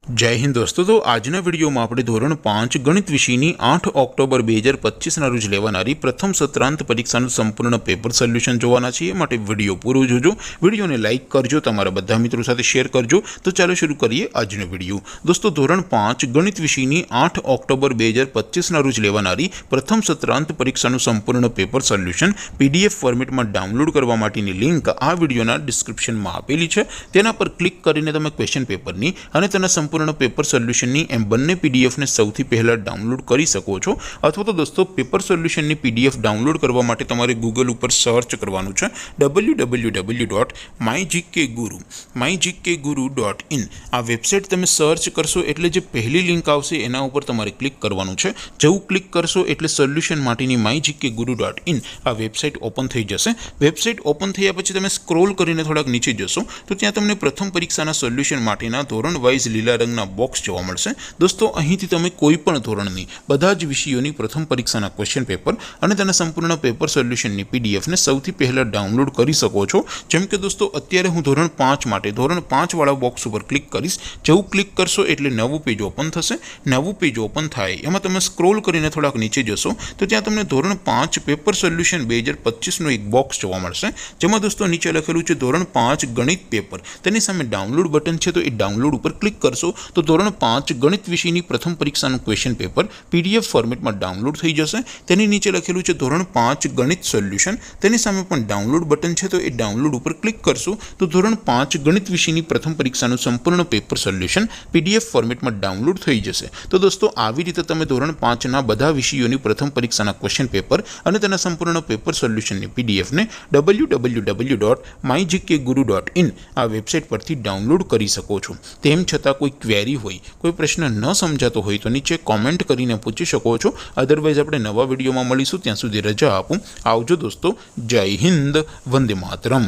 जय हिंद दोस्तों। तो आजना विडियो में આપણે ધોરણ 5 ગણિત વિષયની 8 ઓક્ટોબર 2025 ના રોજ લેવાનારી પ્રથમ સત્રાંત પરીક્ષાનું સંપૂર્ણ પેપર સોલ્યુશન જોવાના છીએ। માટે વિડિયો પૂરો જોજો, વિડિયોને લાઈક કરજો, તમારા બધા મિત્રો સાથે શેર કરજો। તો ચાલો શરૂ કરીએ આજનો વિડિયો। દોસ્તો ધોરણ 5 ગણિત વિષયની 8 ઓક્ટોબર 2025 ના રોજ લેવાનારી પ્રથમ સત્રાંત પરીક્ષાનું સંપૂર્ણ પેપર સોલ્યુશન પીડીએફ ફોર્મેટમાં ડાઉનલોડ કરવા માટેની લિંક આ વિડિયોના ડિસ્ક્રિપ્શનમાં આપેલી છે। તેના પર ક્લિક કરીને તમે ક્વેશ્ચન પેપરની અને તેના સંપૂર્ણ पेपर सोल्यूशन एम बने पीडीएफ ने सौथी पहला डाउनलॉड करी सको छो। अथवा तो दोस्तों पेपर सोल्यूशन पीडीएफ डाउनलॉड करवा माटे तमारे गूगल पर सर्च करवानुं छे www.mygkguru.in आ वेबसाइट तमे सर्च करशो एटले जे पहली लिंक आवशे एना उपर तमारे क्लिक करवानुं छे। जेवुं क्लिक करशो एटले सोल्यूशन माटेनी mygkguru.in आ वेबसाइट ओपन थई जशे। वेबसाइट ओपन थया पछी तमे स्क्रॉल करीने थोड़ाक नीचे जशो तो त्यां तमने प्रथम परीक्षाना सोल्यूशन माटेना धोरण वाइज लीला रंगना बॉक्स जोवा मळशे। दोस्तों અહીંથી તમે કોઈપણ ધોરણની બધા જ વિષયોની પ્રથમ પરીક્ષાના ક્વેશ્ચન પેપર અને તેના સંપૂર્ણ પેપર સોલ્યુશનની પીડીએફ ને સૌથી પહેલા ડાઉનલોડ કરી શકો છો। જેમ કે દોસ્તો અત્યારે હું ધોરણ 5 માટે ધોરણ 5 વાળા બોક્સ ઉપર ક્લિક કરીશ। જેવું ક્લિક કરશો એટલે નવું પેજ ઓપન થશે। નવું પેજ ઓપન થાય એમાં તમે સ્ક્રોલ કરીને થોડાક નીચે જશો તો ત્યાં તમને ધોરણ 5 પેપર સોલ્યુશન 2025 નો એક બોક્સ જોવા મળશે। જેમાં દોસ્તો નીચે લખેલું છે ધોરણ 5 ગણિત પેપર, તેની સામે ડાઉનલોડ બટન છે તો એ ડાઉનલોડ ઉપર ક્લિક करशो तो धोरण 5 गणित विषयनी प्रथम परीक्षाનું क्वेश्चन पेपर पीडीएफ फॉर्मेट में डाउनलॉड थई जशे। तेनी नीचे लखेलुं छे धोरण 5 गणित सोल्यूशन, तेनी सामे पण डाउनलॉड बटन छे तो ए डाउनलॉड पर क्लिक करशो तो धोरण 5 गणित विषयनी प्रथम परीक्षाનું संपूर्ण पेपर सोल्यूशन पीडीएफ फॉर्मेट में डाउनलॉड थई जशे। तो दोस्तों આવી રીતે તમે ધોરણ 5 ના બધા વિષયોની પ્રથમ પરીક્ષાના ક્વેશ્ચન પેપર અને તેના સંપૂર્ણ પેપર સોલ્યુશનની પીડીએફ ને www.mygkguru.in આ વેબસાઇટ પરથી ડાઉનલોડ કરી શકો છો। તેમ છતાં कोई क्वेरी होय, कोई प्रश्न न समझातो होय तो नीचे कॉमेंट करीने पूछी शको छो। अदरवाइज आपणे नवा विडियोमां मळीशुं, त्यां सुधी रजा आपो। आवजो दोस्तों। जय हिंद, वंदे मातरम।